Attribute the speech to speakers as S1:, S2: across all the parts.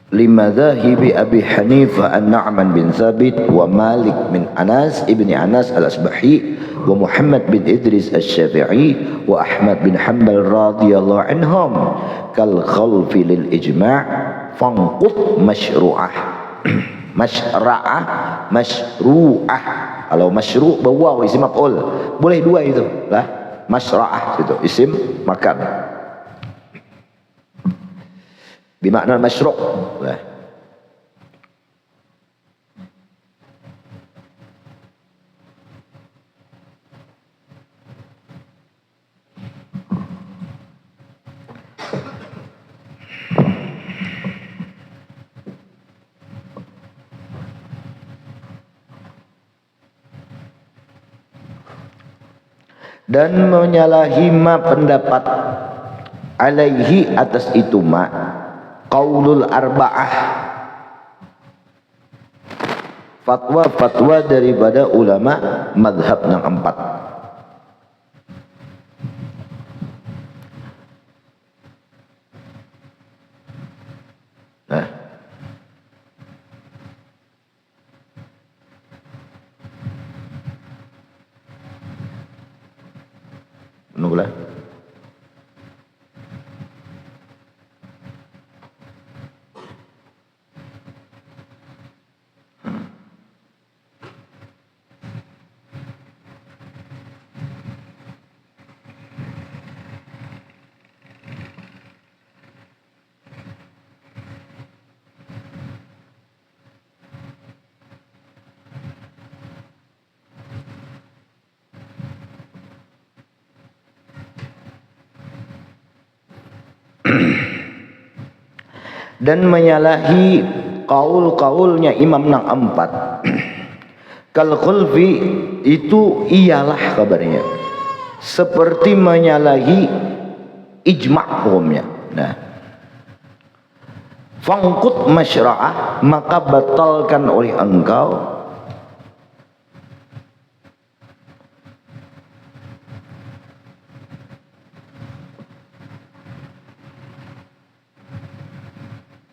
S1: limadhahibi Abi Hanifah an-Nu'man bin Thabit wa Malik min Anas ibni Anas al-Asbahi wa Muhammad bin Idris al-Syafi'i wa Ahmad bin Hanbal radhiyallahu anhum kal khalfi lil ijma' fanqut masyru'ah masyru'ah masyru'ah. Kalau masyru' bawa isim maf'ul boleh dua itu lah, masyru'ah itu isim makan bimakna masyru' lah. Dan menyalahi ma pendapat alaihi atas itu ma qaulul arba'ah, fatwa-fatwa daripada ulama madhab yang empat. Nah, menunggulah. Dan menyalahi kaul-kaulnya imam yang empat. Kal khulfi itu ialah kabarnya seperti menyalahi ijma' hukumnya. Nah, fangkut masyra'ah maka batalkan oleh engkau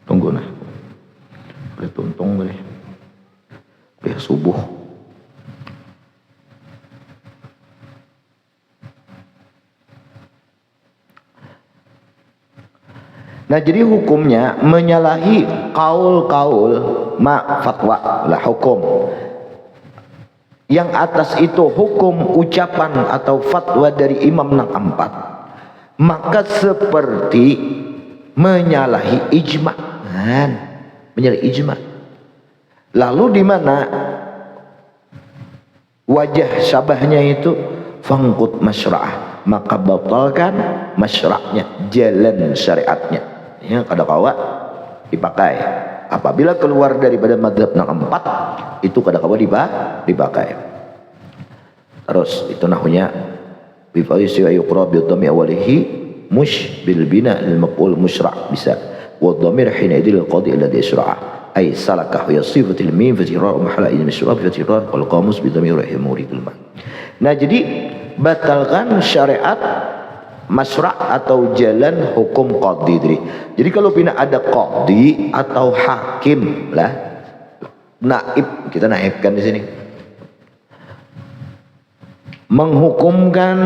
S1: tunggu nah boleh tuntung boleh subuh. Nah, jadi hukumnya menyalahi kaul-kaul ma fatwa lah hukum. Yang atas itu hukum ucapan atau fatwa dari imam yang empat, maka seperti menyalahi ijma'. Menyalahi ijma'. Lalu di mana wajah syabahnya itu fangkut masyra'ah, maka batalkan masyra'nya, jalan syariatnya. Ya, kada kawa dipakai. Apabila keluar daripada madhab yang empat, itu kada kawa dipakai. Terus itu nahunya bi faisi yuqra bi dhammi awalihi mush bil bina lil maf'ul musyra' bisa. والضمير حينئذ للقاضي الذي يشرعه أي سلكه هي صفة الميم فتكرار محل إذن الشراب فتكرار والقاموس بضمير مريد الماء. Nah, jadi batalkan syariat masyra' atau jalan hukum qadhi. Jadi kalau bina ada qadhi atau hakim lah, naib, kita naibkan di sini, menghukumkan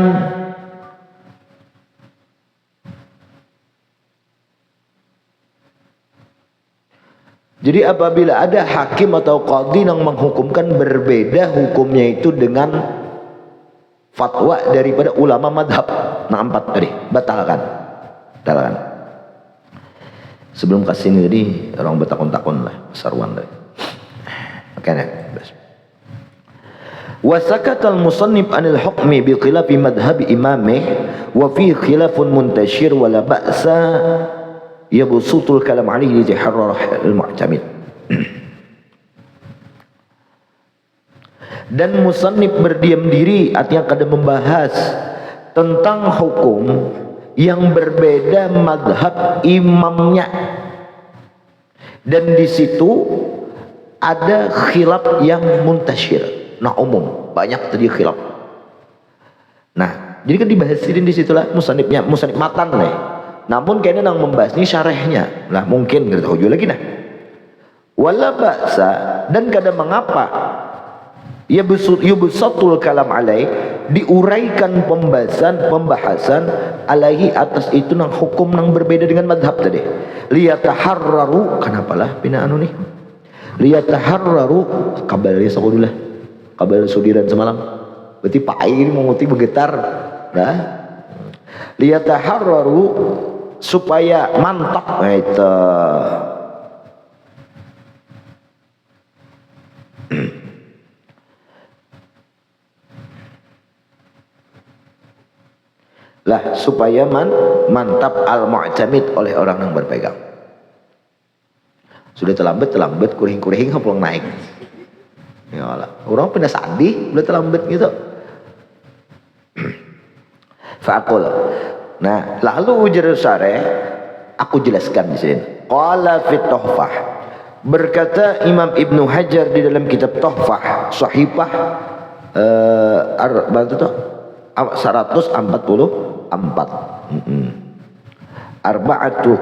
S1: jadi apabila ada hakim atau qadhi yang menghukumkan berbeda hukumnya itu dengan fatwa daripada ulama madhab nah empat tadi, batalkan. Sebelum kasih ini tadi orang bertakun-takun lah sarwan tadi. Makanya wa sakata al-musannif anil hukmi bi khilafi madhhab imamih wa fi khilafun muntashir wa la ba'sa yabsutul kalam alaihi liharrar al-mu'tamid. Dan musannif berdiam diri, artinya kada membahas tentang hukum yang berbeda madhab imamnya, dan di situ ada khilaf yang muntashir, nah umum, banyak tadi khilaf. Nah, jadi kan dibahasirin di situlah musannifnya, musannif matan nih. Namun kayaknya nang membahas ini syarahnya lah, mungkin kita tahu lagi nah. wala ba'sa, dan kada mengapa yubsatul kalam alai, diuraikan pembahasan alaihi atas itu nang hukum nang berbeda dengan madhab tadi. Liyataharraru, kenapa lah pina anu nih, liyataharraru kabel sakudulah, kabel sudiran semalam berarti pai ini menguti bergetar nah, liyataharraru supaya mantap itu. Lah supaya mantap al-mu'tamid oleh orang yang berpegang. Sudah terlambat kuring-kuring pulang naik. Ya Allah, orang pindah sandi udah terlambat gitu. Fa'aqul. Nah, lalu ujar syarih aku jelaskan di sini. Qala fit Tuhfah. Berkata Imam Ibnu Hajar di dalam kitab Tuhfah Shahifah 144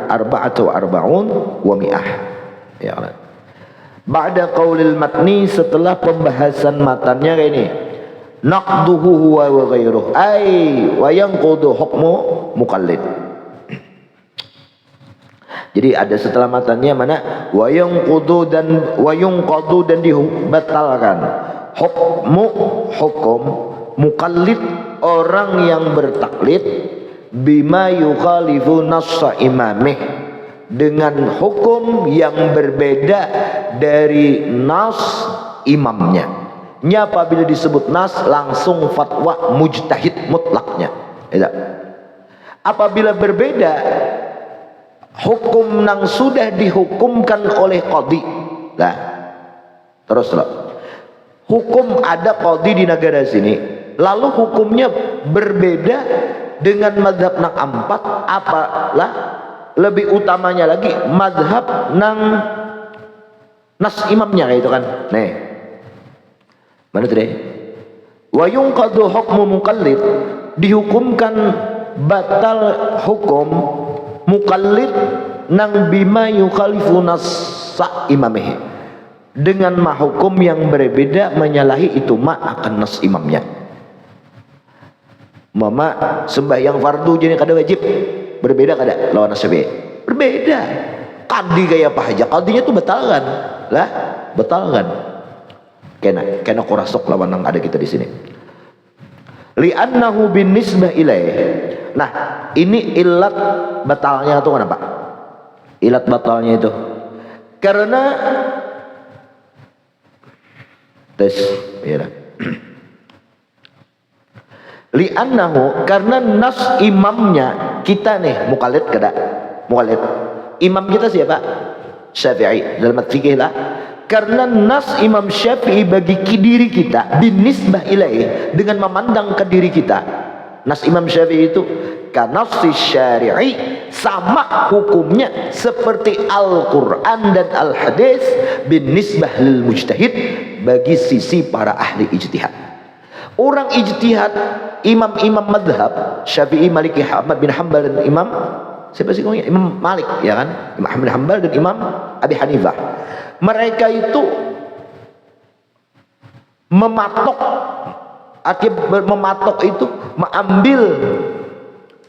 S1: arba'atu arba'un wa mi'ah. Ya Allah. Ba'da qaulil matni, setelah pembahasan matanya kayak ini, naqduhu huwa wa ghairuh ay wa yanqudu hukmu muqallid. Jadi ada setelah matanya mana wa yanqudu dan dibatalkan hukum muqallid, orang yang bertaklid, bima yukhalifu nassa imamih, dengan hukum yang berbeda dari nas imamnya. Nya apabila disebut nas langsung fatwa mujtahid mutlaknya. Ya. Apabila berbeda hukum yang sudah dihukumkan oleh qadhi. Nah, terus loh. Hukum ada qadhi di negara sini, lalu hukumnya berbeda dengan madhab nang empat, apalah lebih utamanya lagi madhab nang nas imamnya kayak itu kan. Nih mana tuh deh, wa yunqadu hukmu muqallid, dihukumkan batal hukum muqallid nang bima yukhalifu nassa imamih, dengan mahukum yang berbeda menyalahi itu akan nas imamnya. Mama sembahyang fardu jadi kada wajib, berbeda kada lawan nasbi, berbeda. Qadhi kayak apa aja, qadhinya tuh batalkan lah, batalkan. Kena kurasok lawan yang ada kita di sini. Li'annahu bin nisbah ilaih. Nah ini ilat batalnya itu kenapa? Ilat batalnya itu karena tes ya. Li'annahu, karena nas imamnya kita nih muqallid kada muqallid, imam kita siapa? Syafi'i dalam fikih lah. Karena nas Imam Syafi'i bagi diri kita binisbah ilaih, dengan memandang ke diri kita, nas Imam Syafi'i itu kanafsi syari'i, sama hukumnya seperti Al-Quran dan Al-Hadis binisbah lil mujtahid, bagi sisi para ahli ijtihad. Orang ijtihad, imam-imam madhab Syafi'i, Maliki, Ahmad bin Hanbal dan Imam siapa sih ngomongnya? Imam Malik ya kan, Imam Ahmad bin Hanbal dan Imam Abi Hanifah. Mereka itu mematok, akibat mematok itu mengambil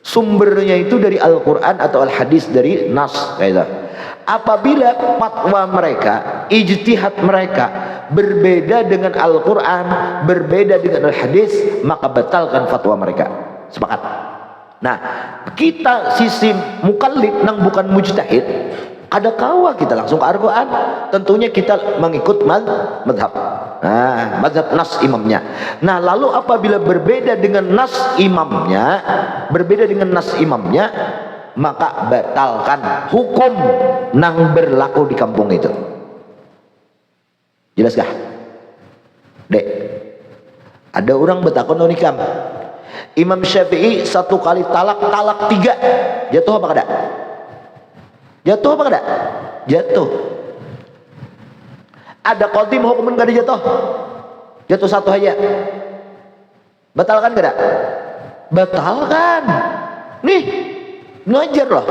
S1: sumbernya itu dari Al-Quran atau Al-Hadis, dari nas kayak. Apabila fatwa mereka, ijtihad mereka berbeda dengan Al-Quran, berbeda dengan Al-Hadis, maka batalkan fatwa mereka. Sepakat? Nah, kita sisi muqallid nang bukan mujtahid, ada kawa kita langsung ke Al-Quran, tentunya kita mengikut madhab. Nah, madhab nas imamnya. Nah, lalu apabila berbeda dengan nas imamnya, maka batalkan hukum nang berlaku di kampung itu. Jelas kah? Dek, ada orang bertakon nikam, Imam Syafi'i satu kali talak 3, jatuh apa kada? Jatuh apa kada? Jatuh. Ada qadhi hukuman kada jatuh? Jatuh satu aja, batalkan kada? Batalkan. Nih ngajar loh.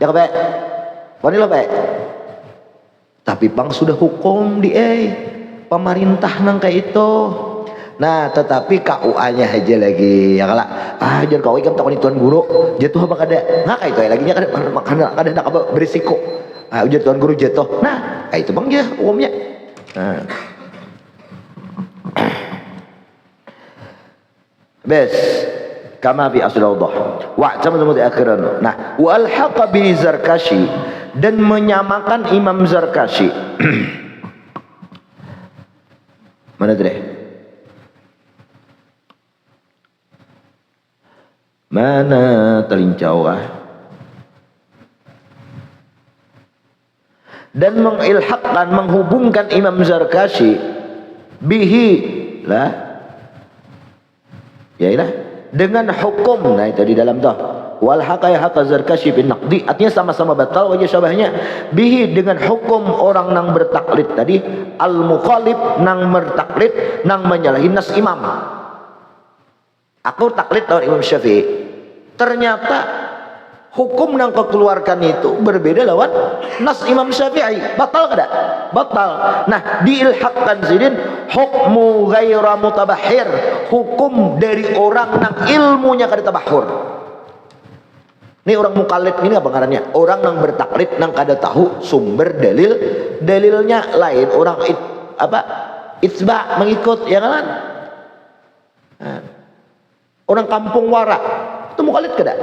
S1: Ya kape, wani loh pe. Tapi pang sudah hukum di pemerintah nang kayak itu. Nah tetapi KUA-nya aja lagi ya kalah jangan kau ikan takon tuan guru jatuh apa kada nggak kayak itu lagi nya kada nak apa berisiko ujar tuan guru jatuh nah itu bang ya hukumnya. Nah. Bes kama bi aslallah wa'tam akhiran. Nah wal haqa bi Zarkashi dan menyamakan Imam Zarkashi mana tu deh mana telincau dan mengilhaqkan menghubungkan Imam Zarkashi bihi lah yailah dengan hukum. Nah itu di dalam tuh wal haqa haqa Zarkashi bin naqdi artinya sama-sama batal wajah syabahnya bihi dengan hukum orang nang bertaklid tadi al mukhalif nang bertaklid nang menyalahi nas imam. Aku taklid lawan Imam Syafi'i ternyata hukum yang kau keluarkan itu berbeda lawan nas Imam Syafi'i, batal kada? Batal. Nah diilhaqkan sidin hukmu ghaira mutabahhir, hukum dari orang yang ilmunya kada tabahur. Ini orang mukallid ini apa ngarannya? Orang yang bertaklid yang kada tahu sumber dalilnya lain orang itsba mengikut ya kan? Nah, orang kampung wara itu mukallid kada?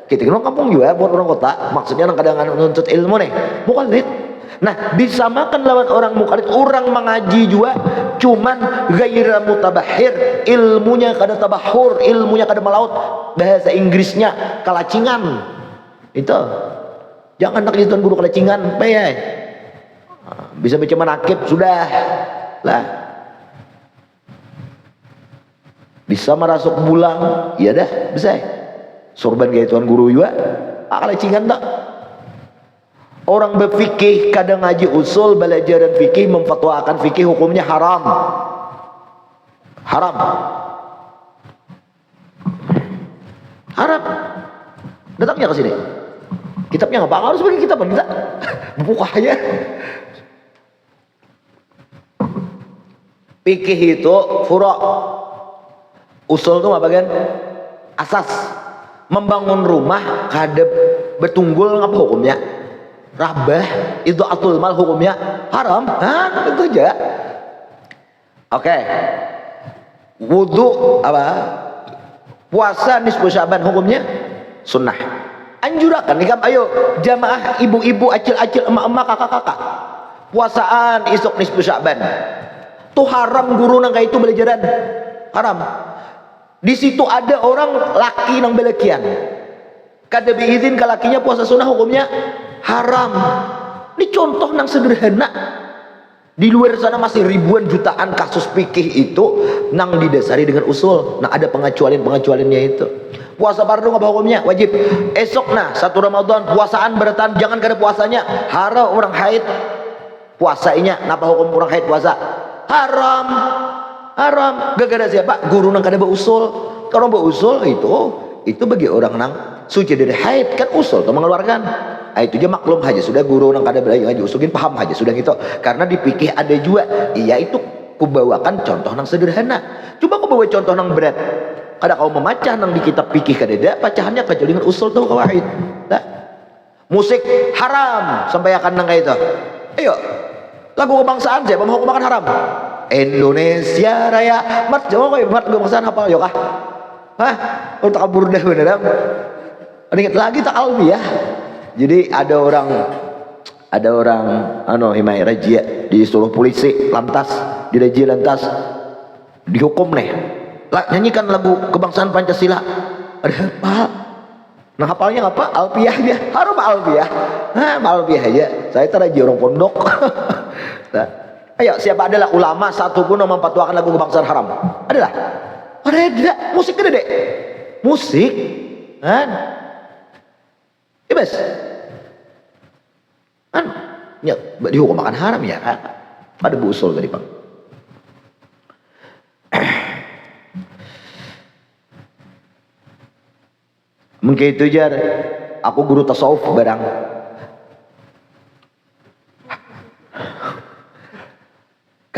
S1: Kita orang kampung juga buat orang kota maksudnya orang kadang nuntut ilmu nih mukallid. Nah disamakan lawan orang mukallid orang mengaji juga cuman ghaira mutabahhir ilmunya kada tabahur ilmunya kada melaut bahasa Inggrisnya kalacingan itu jangan nak jadi tuan guru kalacingan bayai bisa baca manakib sudah lah bisa merasuk bulang iya dah bisa sorban kayak tuan guru juga kalacingan tak. Orang berfikih kadang ngaji usul belajaran fikih memfatwakan fikih hukumnya haram datangnya ke sini kitabnya nggak harus bagi kitab kita buka aja. Fikih itu furu' usul itu apa bagian asas membangun rumah kada bertunggul ngapa hukumnya rabah itu atul mal hukumnya haram itu aja. Oke. Wudu apa puasa nisfu Syaban hukumnya sunnah anjurakan nih kam ayo jamaah ibu-ibu acil-acil emak-emak kakak-kakak puasaan isuk nisfu Syaban tuh haram guru nang kayak itu belajaran haram. Di situ ada orang laki nang belekian kada diizin ke lakinya puasa sunnah hukumnya haram. Ini contoh nang sederhana. Di luar sana masih ribuan jutaan kasus fikih itu nang didasari dengan usul. Nah ada pengecualiannya itu. Puasa fardu apa hukumnya? Wajib. Esok nah 1 Ramadan puasaan bertahan jangan kada puasanya haram orang haid. Puasainya napa hukum orang haid puasa? Haram. Gara-gara siapa? Guru nang kada berusul. Kalau berusul itu bagi orang nang suci dari haid kan usul atau mengeluarkan. Itu aja maklum aja sudah guru nang kada belajar ngaji usulin paham aja sudah gitu. Karena di fikih ada juga. Iya itu kubawakan contoh nang sederhana. Coba aku bawa contoh nang berat. Kada kau memacah nang di kitab fikih kada ada pacahannya kecuali dengan usul atau kawaid. Nah, musik haram sampai akan nang kayak itu. Ayo lagu kebangsaan siapa mau makan haram? Indonesia Raya mat jauh kau mat kebangsaan hafal yuk untuk kabur dah beneran. Ingat lagi tak albi ya. Jadi ada orang himai rajia disuruh polisi lantas dihukum nih nyanyikan lagu kebangsaan Pancasila ada hafal. Nah hafalnya apa? Alfiah dia harum alfiah aja saya teraji orang pondok. Nah, ayo siapa adalah ulama satu pun yang memfatwakan lagu kebangsaan haram adalah ada musik gede deh musik kan bebas kan ya dihukum makan haram ya pada busul tadi Pak. Mungkin itu jar aku guru tasawuf barang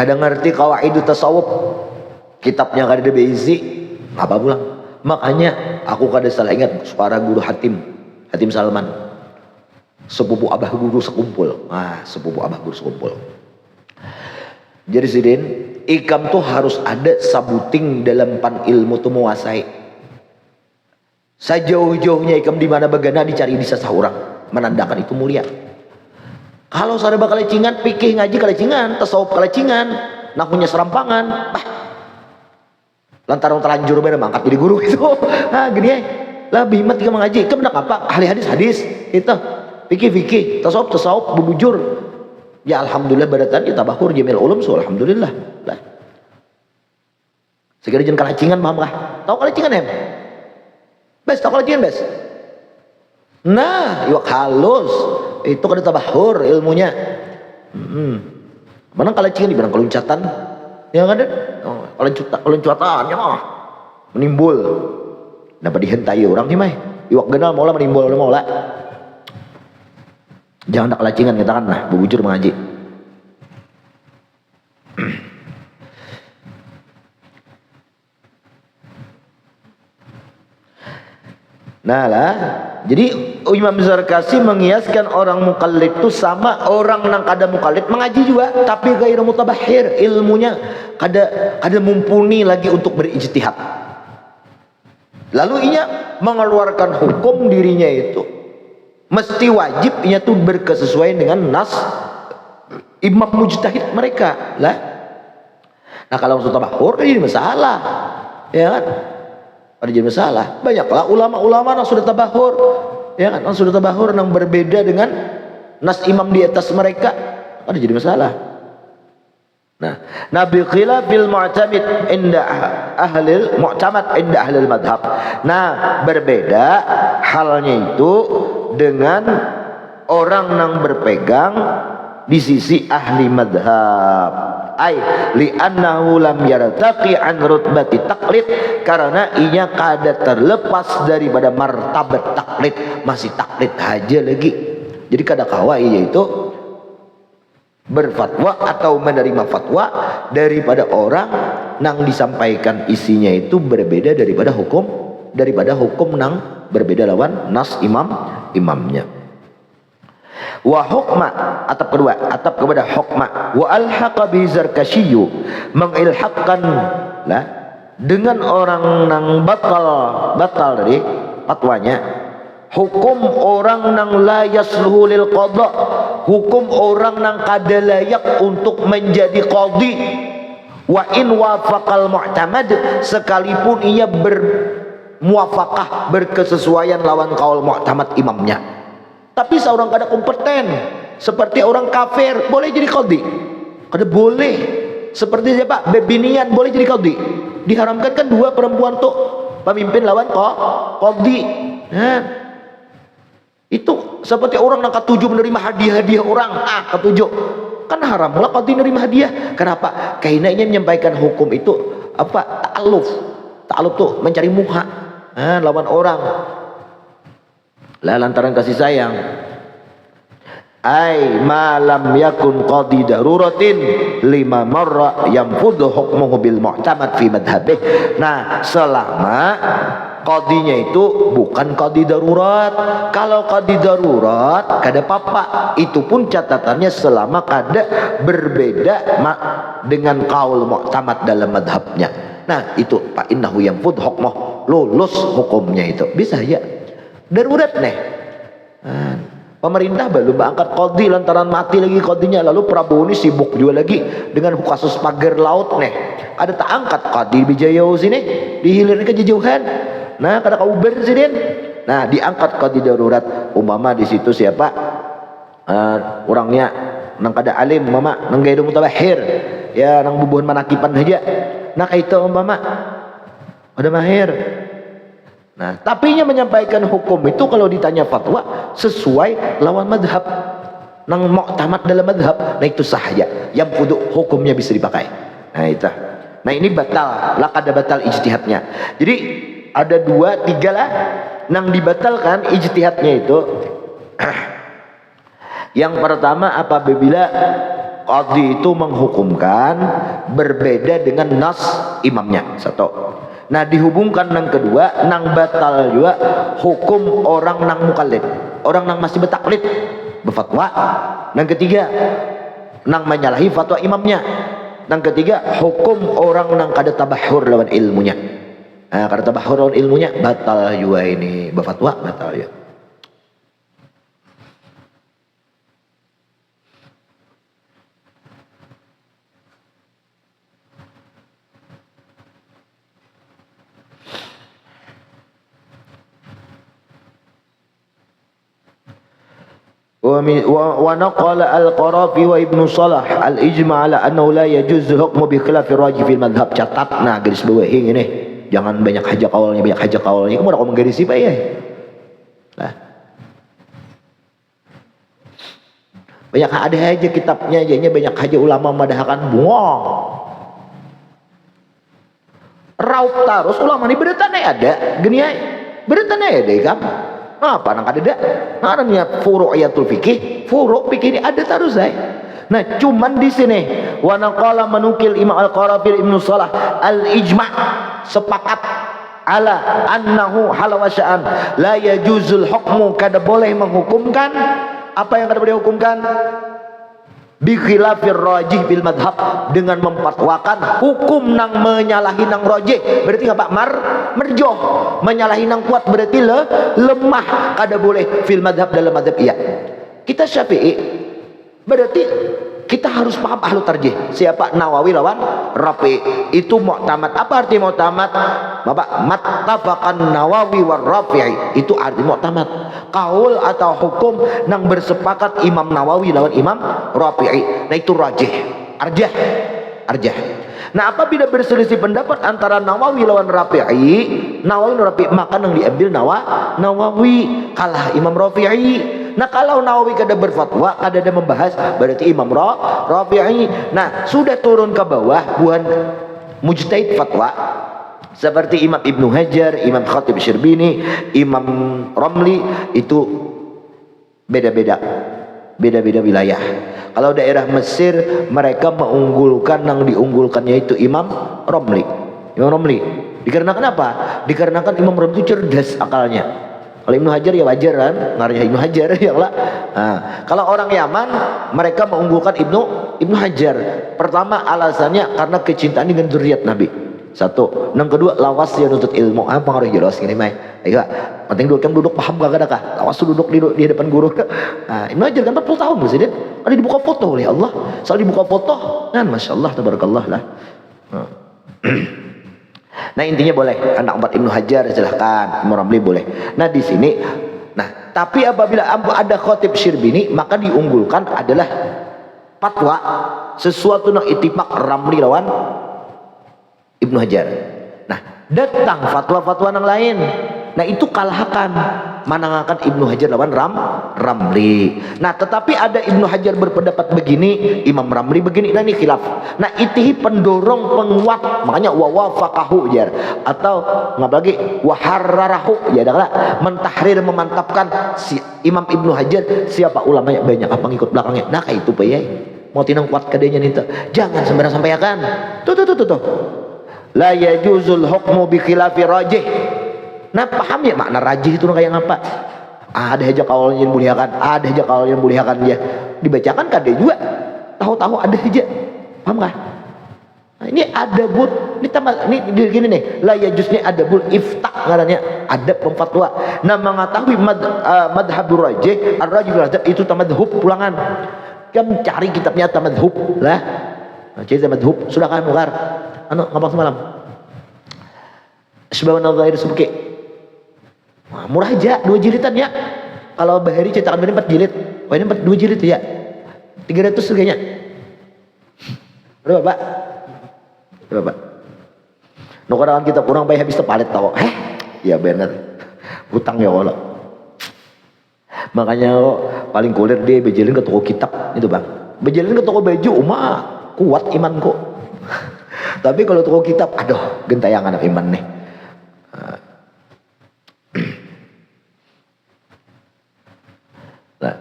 S1: Kadang ngerti qawaidut tasawuf, kitabnya kada ada bezi, apa pulang. Makanya aku kada salah ingat suara guru Hatim Salman, sepupu abah guru sekumpul. Sepupu abah guru sekumpul. Jadi sidin, ikam tuh harus ada sabuting dalam pan ilmu tuh menguasai. Sejauh-jauhnya ikam di mana bagana dicari di sasah orang, menandakan itu mulia. Kalau sada bakal lecingan, pikir ngaji kalecingan, tasawuf kalecingan, nahunya serampangan, lantaran terlanjur bener mangkat jadi guru itu. Gini ya, lebih hikmat ikam mengaji. Ikam nak apa? Ahli hadis itu, fikih, tasawuf bubujur. Ya alhamdulillah badatan ya tabahur jamil ulum, so alhamdulillah. Lah. Segera jangan kalacingan paham kah? Tahu kalacingan em? Bes, tahu kalacingan bes? Nah, iwak halus. Itu kada tabahur ilmunya. Mana kalacingan di barang keluncatan? Ya kan? Keluncatan ya mah menimbul. Dapat dihentai orang nih mah. Iwak genal mola menimbul mola. Jangan nak kelacingan katakan lah, bujur mengaji. Nah lah, jadi Imam Zarkasi mengiaskan orang mukallid itu sama orang nang kada mukallid mengaji juga, tapi gairu mutabahhir, ilmunya kada mumpuni lagi untuk berijtihad. Lalu ia mengeluarkan hukum dirinya itu mesti wajib ia tuh berkesesuaian dengan nas imam mujtahid mereka lah. Nah kalau maksud tabahur ini masalah, ya kan? Ada jadi masalah. Banyaklah ulama-ulama yang sudah tabahur, ya kan? Yang sudah tabahur yang berbeda dengan nas imam di atas mereka, ada jadi masalah. Nah, Nabi khilafil mu'tamid inda ahlil mu'tamad inda ahlil madhab. Nah, berbeda halnya itu dengan orang yang berpegang di sisi ahli madhab. Ay li'annahu lam yartaqi an rutbati taqlid, karena ia kada terlepas daripada martabat taklid, masih taklid aja lagi. Jadi kada kawa ia itu berfatwa atau menerima fatwa daripada orang nang disampaikan isinya itu berbeda daripada hukum nang berbeda lawan nas imamnya. Wa hukma, atap kedua, atap kepada hukma. Wa alhaqa bi Zarkasyi, mengilhaqkan lah dengan orang nang batal dari fatwanya, hukum orang nang la yasluhu lil qada, hukum orang nang kada layak untuk menjadi qadhi. Wa in wafaqal mu'tamad, sekalipun ia bermuafaqah, berkesesuaian lawan kaul mu'tamad imamnya, tapi seorang kada kompeten, seperti orang kafir boleh jadi qadhi, kada boleh. Seperti siapa? Bebinian boleh jadi qadhi. Diharamkan kan dua perempuan tuh pemimpin lawan qadhi. Itu seperti orang yang ketujuh menerima hadiah orang, ketujuh kan haram lah qadhi menerima hadiah. Kenapa? Karena ini menyampaikan hukum itu apa? Ta'aluf tuh mencari muha lawan orang. Lah lantaran kasih sayang. Ai malam yakun qadhi daruratin lima marra yanfudhu hukmuhu bil mu'tamad fi madhhabih. Nah, selama qadhinya itu bukan qadhi darurat. Kalau qadhi darurat kada apa-apa. Itu pun catatannya selama kada berbeda dengan qaul mu'tamad dalam madhabnya. Nah, itu fa innahu yanfudhu hukmuh, lulus hukumnya itu. Bisa ya. Darurat nih. Pemerintah belum angkat qadhi lantaran mati lagi qadhinya, lalu Prabowo ini sibuk juga lagi dengan kasus pagar laut nih. Ada tak angkat qadhi bijayau sini, dihilir ke jauhan. Nah, kada kau ber sini. Nah, diangkat qadhi darurat. Umpama di situ siapa? Orangnya nang kada alim, umpama nang gaidu mutabahhir. Ya, nang bubuhan manakipan aja. Nah, kaito umpama ada mahir. Nah, tapi nya menyampaikan hukum itu kalau ditanya fatwa sesuai lawan madhab nang mu'tamad dalam madhab, nah itu sahaja yang kudu hukumnya bisa dipakai. Nah itu, nah ini batal lah, kada batal ijtihadnya. Jadi ada 2, 3 lah nang dibatalkan ijtihadnya itu. Yang pertama apabila qadhi itu menghukumkan berbeda dengan nas imamnya. Satu. Nah dihubungkan nang kedua, nang batal juga hukum orang nang mukallid, orang nang masih betaklid berfatwa. Nang ketiga, nang menyalahi fatwa imamnya. Nang ketiga, hukum orang nang kada tabahur lawan ilmunya. Nah, kada tabahur lawan ilmunya batal juga ini berfatwa, batal ya. ونقل القرافي وابن صلاح الإجماع على أنه لا يجوز الحكم بخلاف الراجح في المذهب. Catat, nah garis bawahi ini, jangan banyak haja kaulnya, kamu udah menggarisi pak ya. Nah, banyak ada aja kitabnya, jadinya banyak aja ulama madahkan buang. Raup tarus ulama ini beretannya ada, gini ya, beretannya ada kan? Apa nang ada? Nah, namanya furu'iyatul fikih, furu' fikih ini ada terus Nah, cuman di sini wa naqala menukil Imam Al-Qarafi Ibnu Shalah al-ijma' sepakat ala annahu halawasya'an la yajuzul hukmu, kada boleh menghukumkan apa yang kada boleh hukumkan bi khilafir rajih bil madhab, dengan memfatwakan hukum nang menyalahi nang rajih. Berarti apa? Merjoh, menyalahi nang kuat berarti lemah, kada boleh fil madhab, dalam madhab iya. Kita Syafi'i berarti kita harus paham ahlu tarjih. Siapa? Nawawi lawan Rafi'i. Itu mu'tamad. Apa arti mu'tamad? Bapak, mattafaqan Nawawi war Rafi'i. Itu arti mu'tamad. Kaul atau hukum nang bersepakat Imam Nawawi lawan Imam Rafi'i. Nah itu rajih. Arjah. Nah apabila berselisih pendapat antara Nawawi lawan Rafi'i, maka nang diambil Nawawi, kalah Imam Rafi'i. Nah kalau Nawawi kada berfatwa, kada ada membahas, berarti Imam Rafi'i. Nah sudah turun ke bawah bukan mujtahid fatwa seperti Imam Ibnu Hajar, Imam Khatib Syirbini, Imam Romli, itu beda-beda wilayah. Kalau daerah Mesir mereka mengunggulkan, yang diunggulkannya itu Imam Romli. Dikarenakan apa? Dikarenakan Imam Romli itu cerdas akalnya. Kalau Ibnu Hajar ya wajar kan, ngaranya Ibnu Hajar ya lah. Nah, kalau orang Yaman mereka mengunggulkan Ibnu Hajar. Pertama alasannya karena kecintaan dengan zuriat Nabi. Satu. Yang kedua lawas dia nuntut ilmu. Pengaruh jelas gini mai. Ayo, penting duduk paham kagak kah? Lawas duduk di depan guru. Nah, Ibnu Hajar kan 40 tahun presiden. Ada dibuka foto oleh Allah. Soal dibuka foto, kan masya-Allah tabarakallah lah. Nah intinya boleh anak empat Ibnu Hajar silahkan, Imam Ramli boleh. Nah di sini, nah tapi apabila ada Khatib Syirbini maka diunggulkan adalah fatwa sesuatu yang ittifaq Ramli lawan Ibnu Hajar. Nah datang fatwa-fatwa yang lain, nah itu kalahkan, manangakan Ibnu Hajar lawan Ramli. Nah tetapi ada Ibnu Hajar berpendapat begini, Imam Ramli begini, nah ini khilaf. Nah itihi pendorong penguat, makanya wawafaqahu jar, atau ngapa lagi waharrarahu ya, adalah mentahrir, memantapkan si Imam Ibnu Hajar. Siapa ulamanya banyak apa ngikut belakangnya. Nah kayak itu ya, mau tinang kuat kadenya nih, jangan sembarang sampaikan. Tuh. La yajuzul hukmu bi khilafi rajih. Nah paham ya makna rajih itu kayak ngapa? Ada aja kaulnya yang muliakan, ya dibacakan kade juga, tahu-tahu ada aja, paham nggak? Nah, ini adabul, ini gini nih, la yajuznya adabul ifta ngarannya, adab pemfatwa. Nah mengetahui madhabur rajih, ar-rajih itu tamadhub pulangan. Kamu cari kitabnya tamadhub lah. Nah, cari tamadhub sudah kan mugar. Ngapal semalam. Sebab nazahir subki. Wah, murah aja 2 jilidan ya. Kalau Bahari cetakan ini 4 jilid. Wah ini 2 jilid ya. 300 harganya. Udah Bapak. Nukaran kita kurang bayar habis tepalit tau. Ya bener. Hutang ya Allah. Makanya paling kulir dia bejelin ke toko kitab itu bang. Bejelin ke toko baju kuat imanku. Tapi kalau toko kitab, aduh gentayangan iman nih. Nah,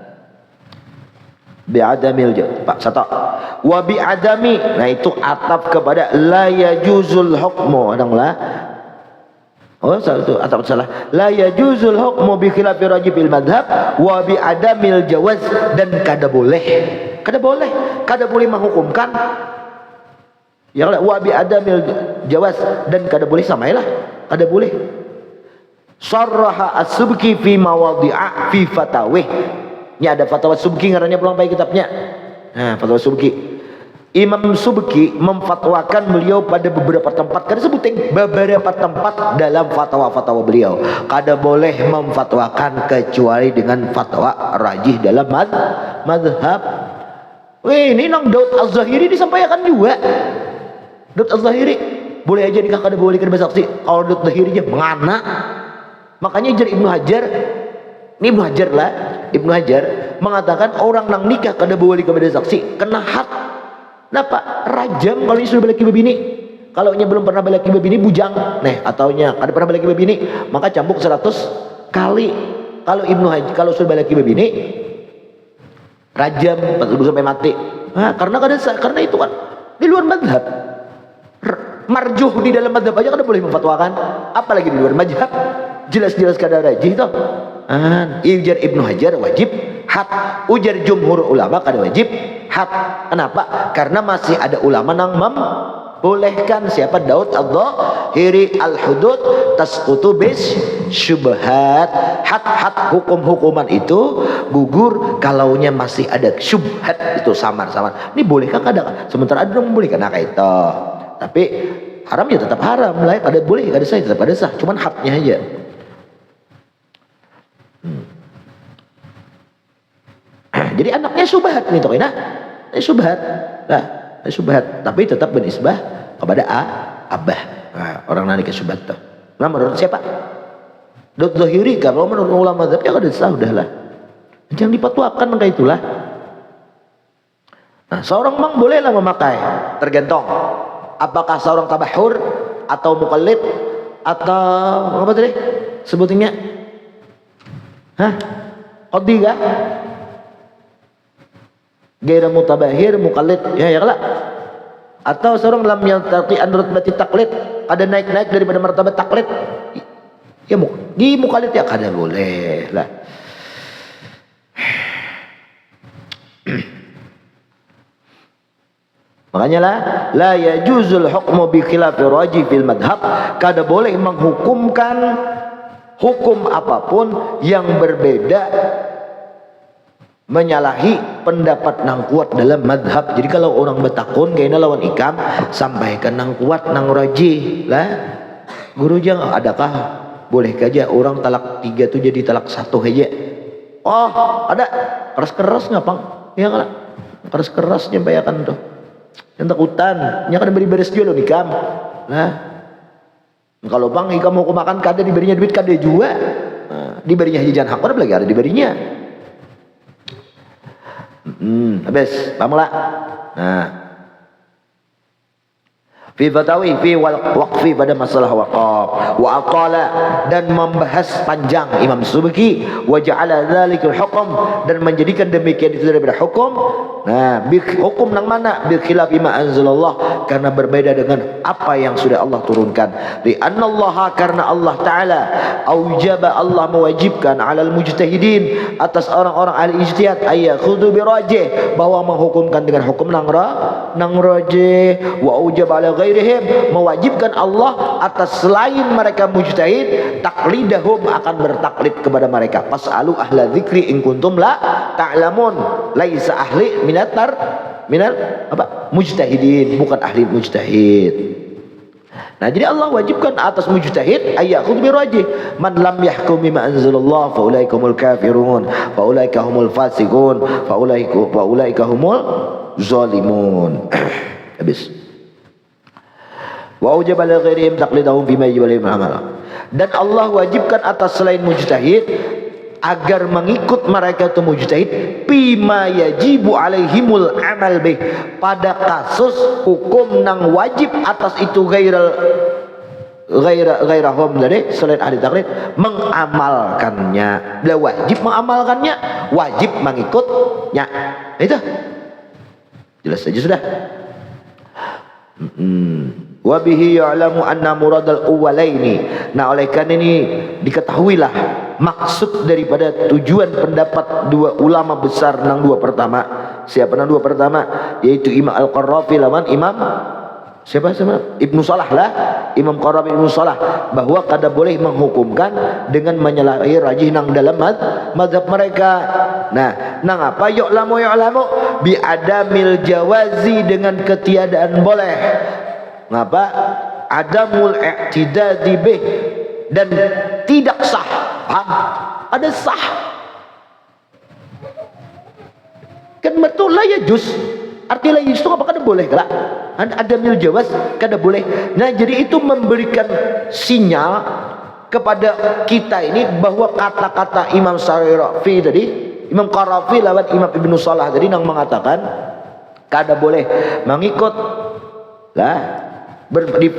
S1: bi'adamil Pak satu wa bi adami, nah itu atap kepada la yajuzul hukmu, adanglah. Oh, satu atap salah. La yajuzul hukmu bi khilafi rajibil madhab wa bi adamil jawaz, dan kada boleh menghukumkan yang wa bi adamil jawaz, dan kada boleh samailah, kada boleh. Sarraha as-subki fi mawadhi'a fi fatawih. Ini ada fatwa Subki ngarannya, pulang baik kitabnya. Nah, fatwa Subki. Imam Subki memfatwakan beliau pada beberapa tempat, kada sebuting beberapa tempat dalam fatwa-fatwa beliau, kada boleh memfatwakan kecuali dengan fatwa rajih dalam madhab. Ini nang Daud Az-Zahiri disampaikan juga. Daud Az-Zahiri boleh aja nikah kada boleh kada bersaksi. Kalau Daud Az-Zahiri aja mengana. Makanya jar Ibnu Hajar, ini Ibnu Hajar mengatakan orang nang nikah kada boleh kada bersaksi, kena had. Kenapa? Rajam kalau ini sudah balaki bebini. Kalau nya belum pernah balaki bebini bujang. Atau nya kada pernah balaki bebini, maka cambuk 100 kali. Kalau Ibnu Hajar kalau sudah balaki bebini rajam 40 sampai mati. Karena itu kan di luar mazhab. Marjuh di dalam mazhab aja kada boleh memfatwakan, apalagi di luar mazhab. Jelas-jelas kada rajih toh. Ujar Ibnu Hajar wajib had, ujar jumhur ulama kada wajib had. Kenapa? Karena masih ada ulama yang membolehkan. Siapa? Daud Az-Zahiri, al-hudud tasqutu bis syubhat. Had hukum-hukuman itu gugur kalaunya masih ada syubhat, itu samar-samar. Ini bolehkah kada? Sementara ada yang membolehkan itu. Tapi haram ya tetap haram lah, kada boleh kada sah tetap ada sah, cuman hadnya aja. Jadi anaknya subhat nih toh, subhat, tapi tetap benisbah kepada abah. Orang nani ke subhat toh. Nah, menurut siapa? Daud Zahiri. Kalau menurut ulama mazhab ya kada sah, udahlah. Jangan dipatwakan kayak itulah. Nah, seorang mang bolehlah memakai, tergantung apakah seorang tabahur atau muqallid atau apa tadi sebutinnya? Qadhi kah? Gaira mutabahir muqallid, ya lah. Atau seorang lam yaltaqi an rutbati taqlid, ada naik-naik daripada martabat taqlid. Ya di muqallid ya kada boleh lah. Makanya lah la yajuzul hukmu bi khilafi raji fil madhab, kada boleh menghukumkan hukum apapun yang berbeda, menyalahi pendapat nang kuat dalam madhab. Jadi kalau orang betakun kayaknya lawan ikam, sampaikan nang kuat nang raji lah. Guru jangan, adakah boleh aja orang talak 3 tuh jadi talak 1 aja? Oh ada, keras-keras ngapang ya kan, keras-keras nyampaikan tuh yang takutan nya kan beri beres jual ikam lah. Kalau bang ikam mau makan kada diberinya duit kada juga, diberinya jajan hak ada lagi ada diberinya. Habis paham lah. Nah, fi fatawi fi waqfi pada masalah waqaf wa aqala, dan membahas panjang Imam Subki, wa ja'ala dzalikal hukm, dan menjadikan demikian itu daripada hukum. Nah, hukum nang mana? Bil khilafi ma anzalallah, karena berbeda dengan apa yang sudah Allah turunkan. Li annallaha, karena Allah taala aujaba, Allah mewajibkan alal mujtahidin, atas orang-orang ahli ijtihad, ayakhudhu bi rajih, bahwa menghukumkan dengan hukum nang rajih. Wa aujaba ala ghairihim, mewajibkan Allah atas selain mereka mujtahid, taklidahum, akan bertaklid kepada mereka. Fas'alu ahla dzikri in kuntum la ta'lamun. Laisa ahli minal apa? Mujtahidin, bukan ahli mujtahid. Nah, jadi Allah wajibkan atas mujtahid ayakhudh bi rajih. Man lam yahkum bima anzalallah fa ulaika humul kafirun, fa ulaika humul fasiqun, fa ulaika humul zalimun. Habis. Wa ujaba li ghairihim taqlidahum bima yajibu alaihim amala. Dan Allah wajibkan atas selain mujtahid agar mengikut mereka itu mujtahid bima yajibu alaihimul amal bih, pada kasus hukum nang wajib atas itu gairahum dari selain ahli taklid mengamalkannya. Bila wajib mengamalkannya, wajib mengikutnya. Itu Jelas saja sudah. Wa bihi ya'lamu anna muradal awwalaini. Nah, oleh karena ini diketahuilah maksud daripada tujuan pendapat dua ulama besar nang dua pertama. Siapa nang dua pertama? Yaitu Imam Al-Qarrafi lawan Imam siapa Ibnu Salah lah, Imam Qarrafi Ibnu Salah, bahwa kada boleh menghukumkan dengan menyalahi rajih nang dalam mazhab mereka. Nah, nang apa ya'lamu bi adamil jawazi, dengan ketiadaan boleh. Ngapa? Adamul i'tidadi bih, dan tidak sah. Paham? Ada sah. Kan betul lah ya juz. Artinya itu apa kada boleh kala? Ada mil jawaz kada boleh. Nah, jadi itu memberikan sinyal kepada kita ini bahwa kata-kata Imam Syarafi tadi, Imam Qarrafi lawan Imam Ibnu Salah tadi nang mengatakan kada boleh mengikut lah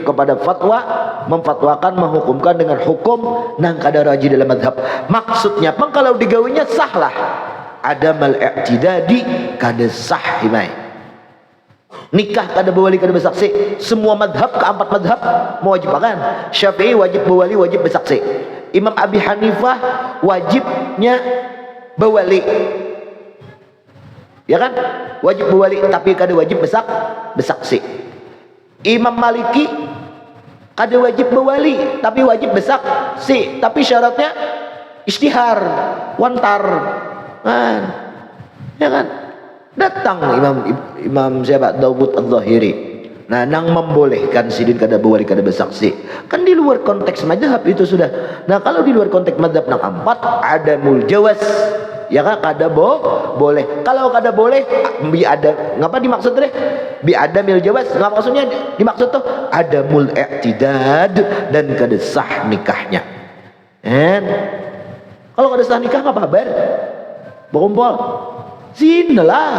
S1: kepada fatwa, memfatwakan, menghukumkan dengan hukum nang kada rajih dalam madhab. Maksudnya pang kalau digawinya sah lah. Ada mal i'tidadi kada sah himai. Nikah kada berwali kada bersaksi. Semua madhab, keempat madhab mewajibkan. Syafi'i wajib berwali, wajib bersaksi. Imam Abi Hanifah wajibnya berwali, ya kan? Wajib berwali tapi kada wajib bersaksi. Imam Maliki kada wajib berwali tapi wajib bersaksi, tapi syaratnya istihar, wantar. Kan? Ya kan? Datang Imam siapa? Dawud Al-Zahiri. Nah, nang membolehkan sidin kada berwali kada bersaksi. Kan di luar konteks mazhab itu sudah. Nah, kalau di luar konteks mazhab nang empat ada muljawaz. Ya kan kada boleh. Kalau kada boleh bi ada ngapa dimaksud deh? Bi ada mil jawaz. Ngapa maksudnya dimaksud tuh ada mul i'tidad dan kada sah nikahnya. Kalau kada sah nikah apa kabar? Berkumpul zina lah.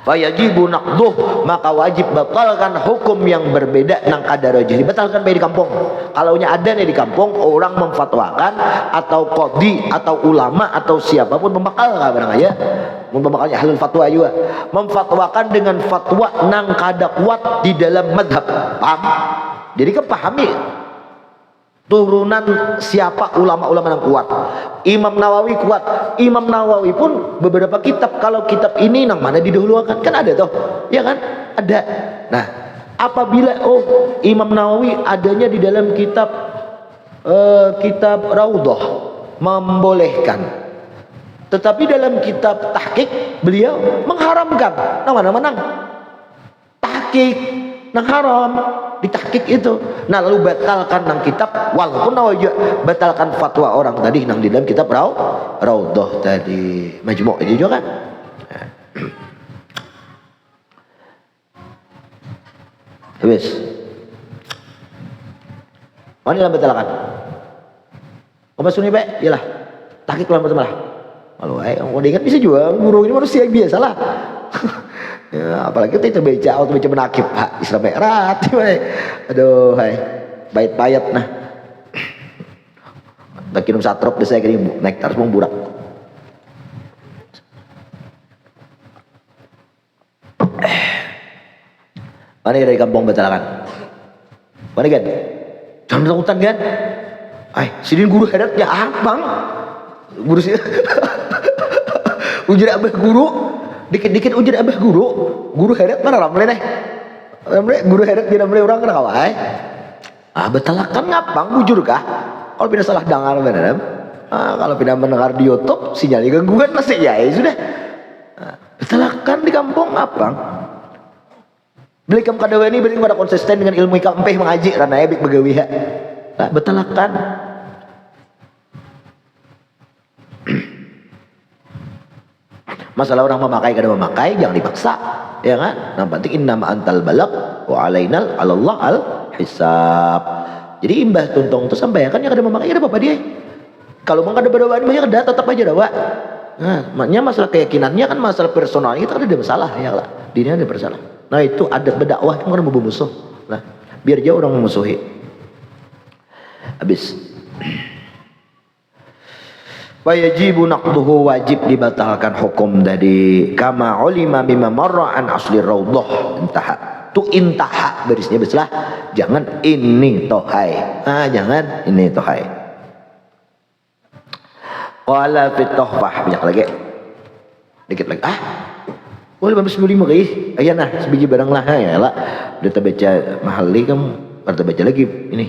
S1: Fayajibu naqduh, maka wajib batalkan hukum yang berbeda nang kada rajih. Dibatalkan baik di kampung. Kalaunya ada nih di kampung orang memfatwakan atau qadhi atau ulama atau siapapun membakal barang aja. Membakalnya ahlul fatwa juga. Memfatwakan dengan fatwa nang kada kuat di dalam madhab. Paham? Jadi kepahami turunan siapa ulama-ulama yang kuat. Imam Nawawi kuat. Imam Nawawi pun beberapa kitab, kalau kitab ini nang mana didahulukan, kan ada toh, ya kan? Ada. Nah, apabila Imam Nawawi adanya di dalam kitab kitab Raudhah membolehkan, tetapi dalam kitab Tahqiq beliau mengharamkan. Nang mana menang? Tahqiq nang haram di tahqiq itu. Nah, lalu batalkan nang kitab, walaupun Nawawi batalkan fatwa orang tadi nang di dalam kitab Raudhah tadi, Majmu' itu juga kan. Habis. Mana yang batalkan? Apa sunni baik? Iyalah. Tahqiq lan betul lah. Malu mau diingat bisa juga guru ini manusia yang biasa lah. Ya, apalagi kita terbaca atau baca menakib Pak Isra Mi'raj. Aduh, hai bait payat nah. Tak kirim satrop desa kirim naik terus mau burak. Mana dari kampung Batalangan? Mana kan? Jangan takutan kan? Sidin guru hedat ya abang. Guru sih. Ujar abah guru. Dikit-dikit ujar abah guru heret mana ramle nih, guru heret tidak boleh orang kena kawai. Betalakan ngapang bujur kah? Kalau tidak salah dengar benar, kalau tidak mendengar di YouTube sinyalnya gangguan masih ya sudah. Betalakan di kampung ngapang. Beli kam kadawa ini beri pada konsisten dengan ilmu ikam empeh mengaji karena ebik begawi ya. Betalakan. Masalah orang memakai kada memakai jangan dipaksa, ya kan? Yang penting innama antal balak wa alainal Allah al hisab. Jadi imbah tuntong itu sampaikan yang kada memakai kada apa-apa dia. Kalau mau kada berdawaan banyak kada tetap aja dakwah. Nah, makanya masalah keyakinannya kan masalah personalnya itu ada masalah ya lah. Dirinya ada masalah. Nah, itu ada berdakwah kan orang bermusuh. Nah, biar dia orang memusuhi. Habis. Fayajibu naqduhu, wajib dibatalkan hukum dari kama ulima mimma marra an asli raudhah. Intaha barisnya beslah, jangan ini tohai. Jangan ini tohai. Qala fit tuhfah, banyak lagi. Dikit lagi. Boleh 95 guys. Ayana sebiji barang lah ya lah. Udah baca mahal li kamu, baru baca lagi ini.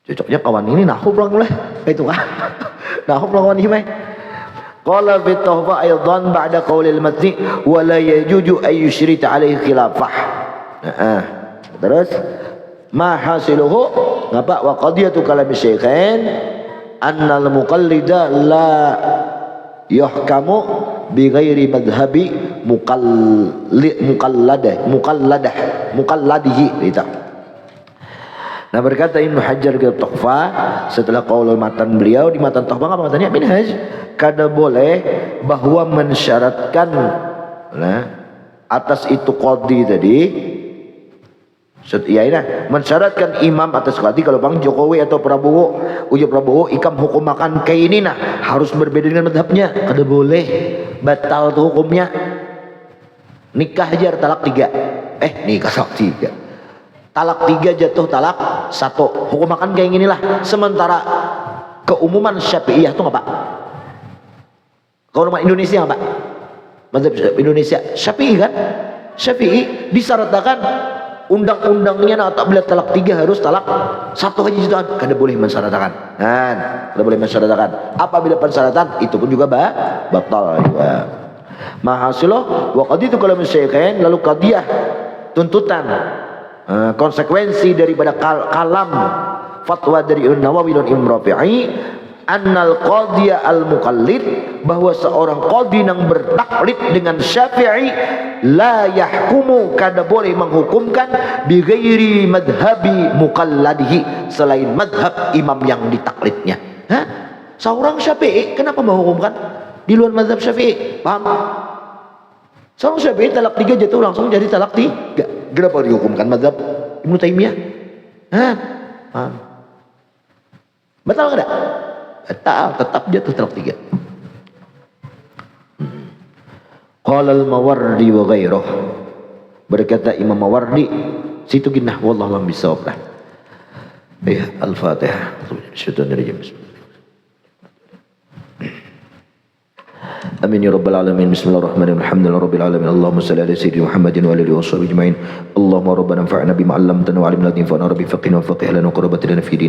S1: Cocoknya kawan ini nahu pulang lah. Itu kah? Nahu pulang kawan ini mah. Qala fi tuhfah aidan ba'da qaulil matni wa la yajuju ay yushrita alaihi khilafah. Terus ma hasiluhu ngapa wa qadiyatu kalam syaikhain annal muqallida la yuhkamu bi ghairi madhhabi muqalladihi itu. Nah, berkata Ibnu Hajar ke Tuhfah setelah qaulul matan beliau di matan Tuhfah apa katanya minhaj kada boleh bahwa mensyaratkan atas itu qadi tadi mensyaratkan imam atas qadi. Kalau Bang Jokowi atau Prabowo uji Prabowo ikam hukum makan kayak ini harus berbeda dengan madhabnya, kada boleh, batal tuh hukumnya. Nikah aja talak 3 nikah talak 3 jatuh talak 1, hukum makan kayak inilah. Sementara keumuman Syafi'iyah itu apa? Keumuman Indonesia apa? Mazhab Indonesia Syafi'i kan? Syafi'i disyaratkan undang-undangnya tak boleh talak 3, harus talak 1 aja gitu kan. Kada boleh mensyaratkan. Kada boleh mensyaratkan. Apabila pensyaratan itu pun juga batal juga. Mahasilah wa qaditu kalau syaikhain, lalu qadiyah tuntutan konsekuensi daripada kalam fatwa dari Nawawi dan Imam Rafi'i annal qadiyah al muqallid, bahwa seorang qadi yang bertaklid dengan Syafi'i la yahkumu, kada boleh menghukumkan bi ghairi madhhabi muqalladihi, selain madhab imam yang ditaklidnya. Seorang Syafi'i kenapa menghukumkan di luar madhab Syafi'i? Paham? Seorang Syafi'i talak 3 jatuh langsung jadi talak 3. Kenapa dihukumkan mazhab Ibnu Taimiyah? Batal enggak? Batal, tetap jatuh talak 3. Qala al-Mawardi wa ghairuh, berkata Imam Mawardi situ ginnah wallahu a'lam bissawab. Al-Fatihah. Amin ya rabbal alamin. Bismillahirrahmanirrahim. Alhamdulillahi rabbil alamin. Allahumma shalli ala sayyidina Muhammadin wa alihi washabihi ajmain. Allahumma rabbana anfa'na bima 'allamtana wa 'allimna ma yanfa'una rabbi faqihna wa faqih lana wa qurrata lana fi din.